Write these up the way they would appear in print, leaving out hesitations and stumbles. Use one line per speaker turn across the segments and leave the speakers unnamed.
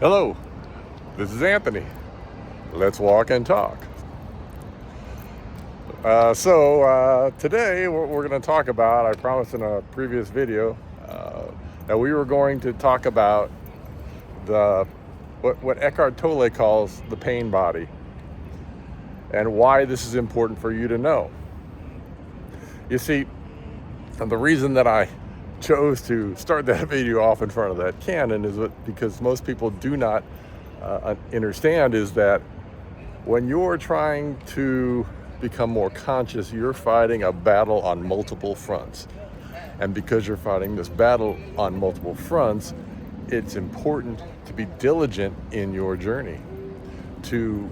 Hello, this is Anthony. Let's walk and talk. Today, what we're going to talk about, I promised in a previous video that we were going to talk about what Eckhart Tolle calls the pain body, and why this is important for you to know. You see, and the reason that I chose to start that video off in front of that cannon is because most people do not understand is that when you're trying to become more conscious, you're fighting a battle on multiple fronts. And because you're fighting this battle on multiple fronts, it's important to be diligent in your journey to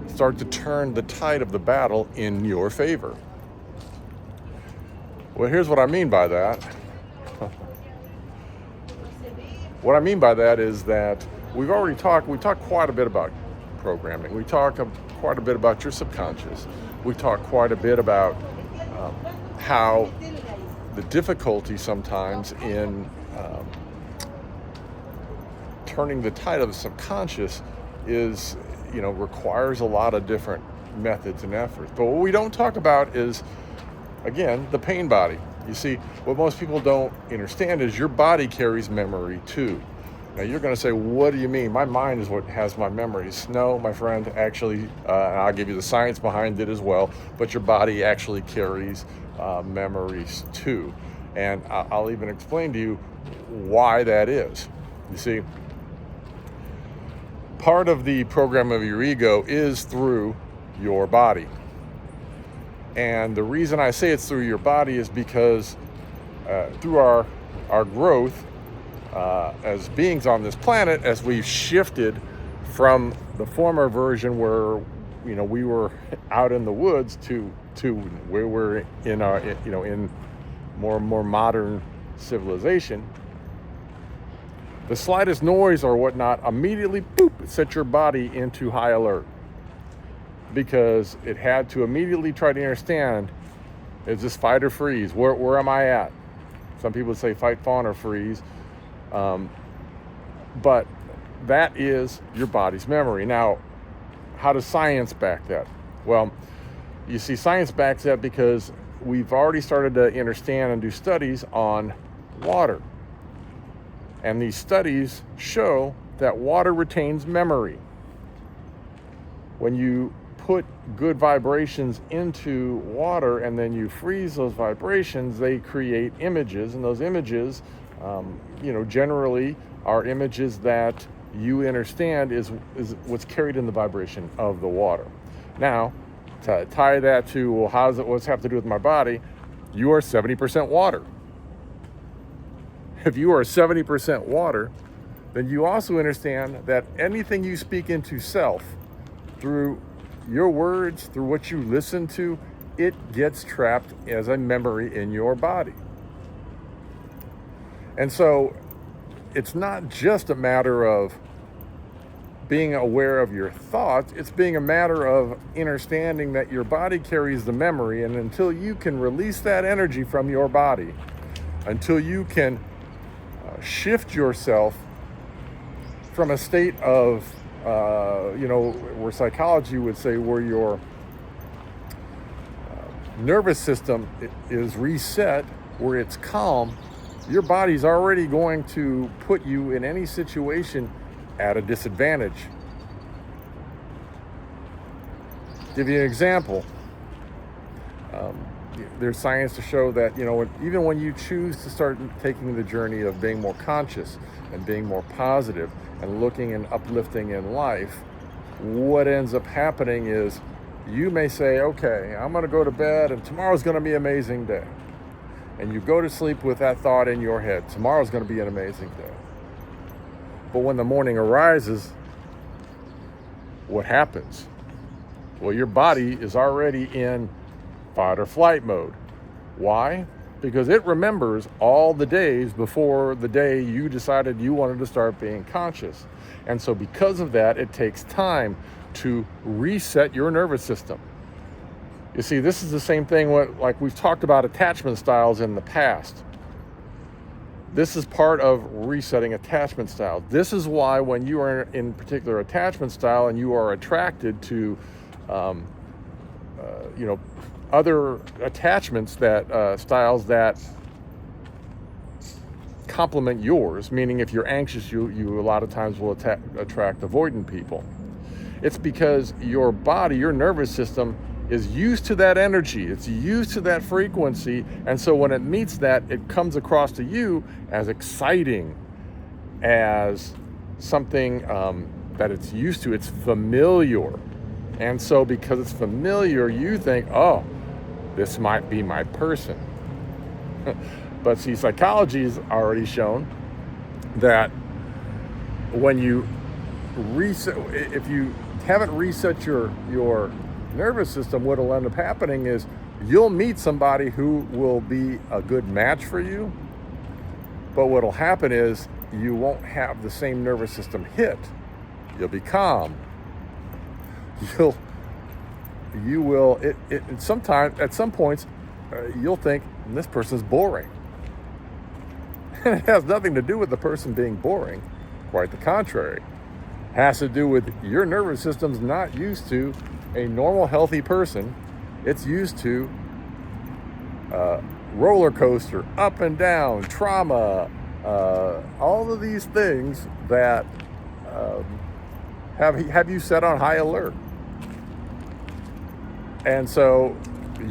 start to turn the tide of the battle in your favor. Well, here's what I mean by that. What I mean by that is that we talked quite a bit about programming. We talk quite a bit about your subconscious. We talk quite a bit about how the difficulty sometimes in turning the tide of the subconscious is, requires a lot of different methods and efforts. But what we don't talk about is, again, the pain body. You see, what most people don't understand is your body carries memory too. Now you're going to say, what do you mean? My mind is what has my memories. No, my friend, actually, and I'll give you the science behind it as well, but your body actually carries memories too. And I'll even explain to you why that is. You see, part of the program of your ego is through your body. And the reason I say it's through your body is because through our growth as beings on this planet, as we've shifted from the former version where we were out in the woods to where we're in our in more and more modern civilization, the slightest noise or whatnot immediately set your body into high alert, because it had to immediately try to understand, is this fight or freeze? Where am I at? Some people say fight, fawn, or freeze. But that is your body's memory. Now, how does science back that? Well, you see, science backs that because we've already started to understand and do studies on water. And these studies show that water retains memory. When you put good vibrations into water and then you freeze those vibrations, they create images, and those images generally are images that you understand is what's carried in the vibration of the water. Now, to tie that to, well, what's have to do with my body? You are 70% water. If you are 70% water, then you also understand that anything you speak into self through your words, through what you listen to, it gets trapped as a memory in your body. And so it's not just a matter of being aware of your thoughts, it's being a matter of understanding that your body carries the memory, and until you can release that energy from your body, until you can shift yourself from a state of where psychology would say where your nervous system is reset, where it's calm, your body's already going to put you in any situation at a disadvantage. Give you an example. There's science to show that, even when you choose to start taking the journey of being more conscious and being more positive and looking and uplifting in life, what ends up happening is you may say, okay, I'm going to go to bed and tomorrow's going to be an amazing day. And you go to sleep with that thought in your head, tomorrow's going to be an amazing day. But when the morning arises, what happens? Well, your body is already in fight or flight mode. Why? Because it remembers all the days before the day you decided you wanted to start being conscious. And so because of that, it takes time to reset your nervous system. You see, this is the same thing like we've talked about attachment styles in the past. This is part of resetting attachment styles. This is why when you are in particular attachment style and you are attracted to, other attachments that styles that complement yours, meaning if you're anxious, you a lot of times will attract avoidant people. It's because your body, your nervous system is used to that energy. It's used to that frequency. And so when it meets that, it comes across to you as exciting, as something that it's used to. It's familiar. And so because it's familiar, you think, oh, this might be my person. But see, psychology has already shown that when you reset, if you haven't reset your nervous system, what will end up happening is you'll meet somebody who will be a good match for you, but what'll happen is you won't have the same nervous system hit. You'll be calm. Sometimes at some points you'll think this person's boring. And it has nothing to do with the person being boring. Quite the contrary. It has to do with your nervous system's not used to a normal, healthy person. It's used to roller coaster, up and down, trauma, all of these things that have you set on high alert. And so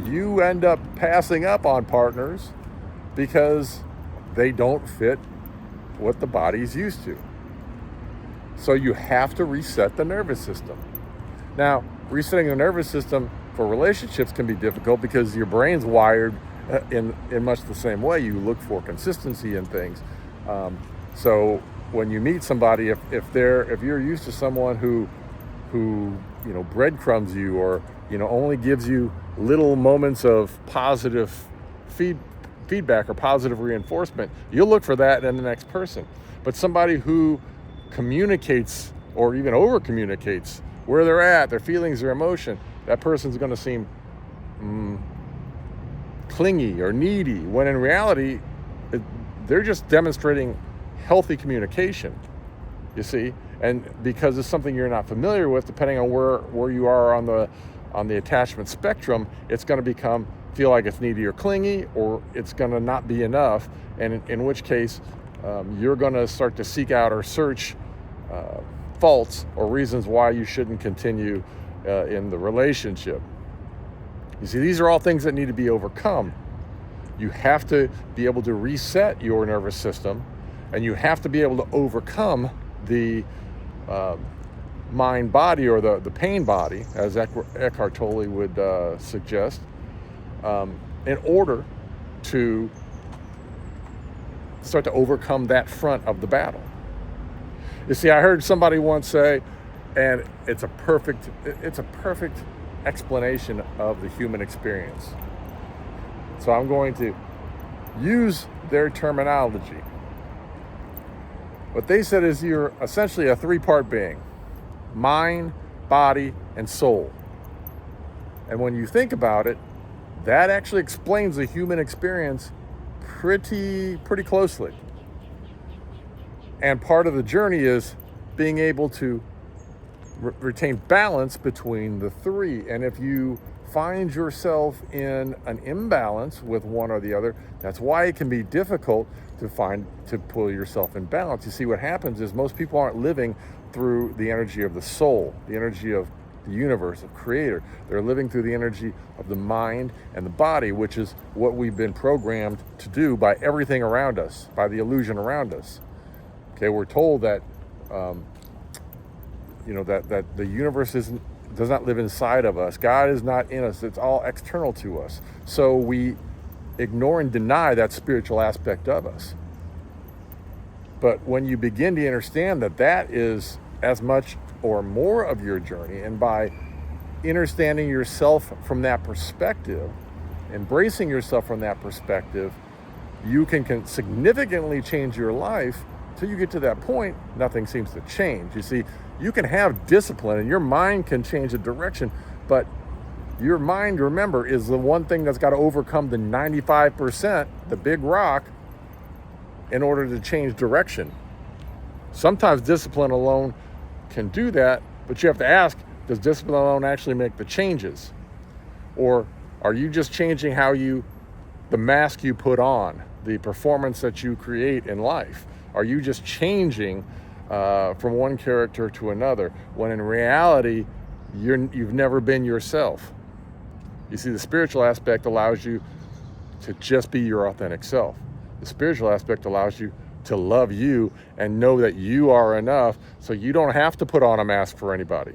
you end up passing up on partners because they don't fit what the body's used to. So you have to reset the nervous system. Now, resetting the nervous system for relationships can be difficult because your brain's wired in much the same way. You look for consistency in things. So when you meet somebody, if you're used to someone who breadcrumbs you or only gives you little moments of positive feedback or positive reinforcement, you'll look for that in the next person. But somebody who communicates or even over communicates where they're at, their feelings, their emotion, that person's going to seem clingy or needy, when in reality they're just demonstrating healthy communication, you see. And because it's something you're not familiar with, depending on where you are on the attachment spectrum, it's going to feel like it's needy or clingy, or it's going to not be enough, and in which case you're going to start to seek out or search faults or reasons why you shouldn't continue in the relationship. You see, these are all things that need to be overcome. You have to be able to reset your nervous system, and you have to be able to overcome the mind body or the pain body, as Eckhart Tolle would suggest, in order to start to overcome that front of the battle. You see, I heard somebody once say, and it's a perfect explanation of the human experience. So I'm going to use their terminology. What they said is you're essentially a three-part being: mind, body, and soul. And when you think about it, that actually explains the human experience pretty closely. And part of the journey is being able to retain balance between the three. And if you find yourself in an imbalance with one or the other, that's why it can be difficult to pull yourself in balance. You see, what happens is most people aren't living through the energy of the soul, the energy of the universe, of creator. They're living through the energy of the mind and the body, which is what we've been programmed to do by everything around us, by the illusion around us. Okay, we're told that that the universe does not live inside of us. God is not in us. It's all external to us. So we ignore and deny that spiritual aspect of us. But when you begin to understand that is as much or more of your journey, and by understanding yourself from that perspective, embracing yourself from that perspective, you can significantly change your life. Till you get to that point, nothing seems to change. You see, you can have discipline and your mind can change the direction, but your mind, remember, is the one thing that's got to overcome the 95%, the big rock, in order to change direction. Sometimes discipline alone can do that, but you have to ask, does discipline alone actually make the changes? Or are you just changing the mask you put on, the performance that you create in life? Are you just changing from one character to another, when in reality, you've never been yourself? You see, the spiritual aspect allows you to just be your authentic self. The spiritual aspect allows you to love you and know that you are enough, so you don't have to put on a mask for anybody.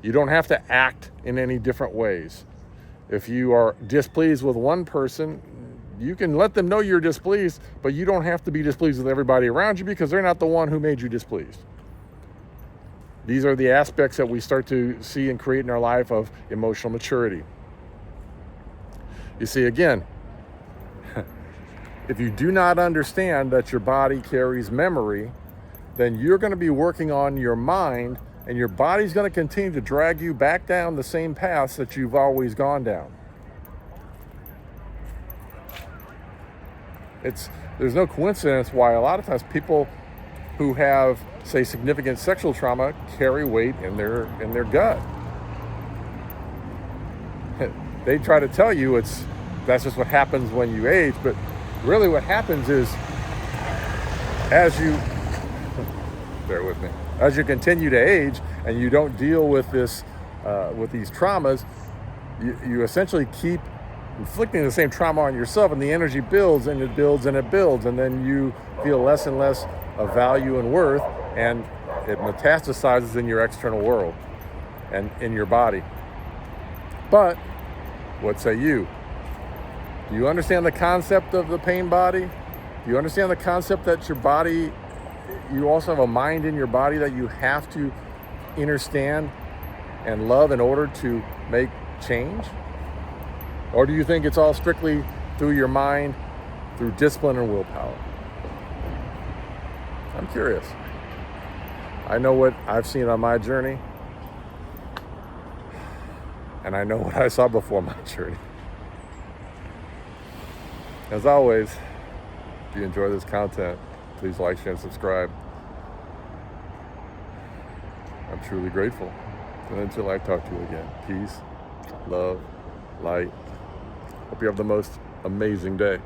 You don't have to act in any different ways. If you are displeased with one person, you can let them know you're displeased, but you don't have to be displeased with everybody around you, because they're not the one who made you displeased. These are the aspects that we start to see and create in our life of emotional maturity. You see, again, if you do not understand that your body carries memory, then you're going to be working on your mind, and your body's going to continue to drag you back down the same paths that you've always gone down. There's no coincidence why a lot of times people who have, say, significant sexual trauma carry weight in their gut. They try to tell you that's just what happens when you age, but really what happens is, bear with me, as you continue to age and you don't deal with these traumas, you essentially keep inflicting the same trauma on yourself, and the energy builds and it builds and it builds, and then you feel less and less of value and worth, and it metastasizes in your external world and in your body. But what say you? Do you understand the concept of the pain body? Do you understand the concept that your body, you also have a mind in your body that you have to understand and love in order to make change? Or do you think it's all strictly through your mind, through discipline and willpower? I'm curious. I know what I've seen on my journey, and I know what I saw before my journey. As always, if you enjoy this content, please like, share, and subscribe. I'm truly grateful. And until I talk to you again, peace, love, light. Hope you have the most amazing day.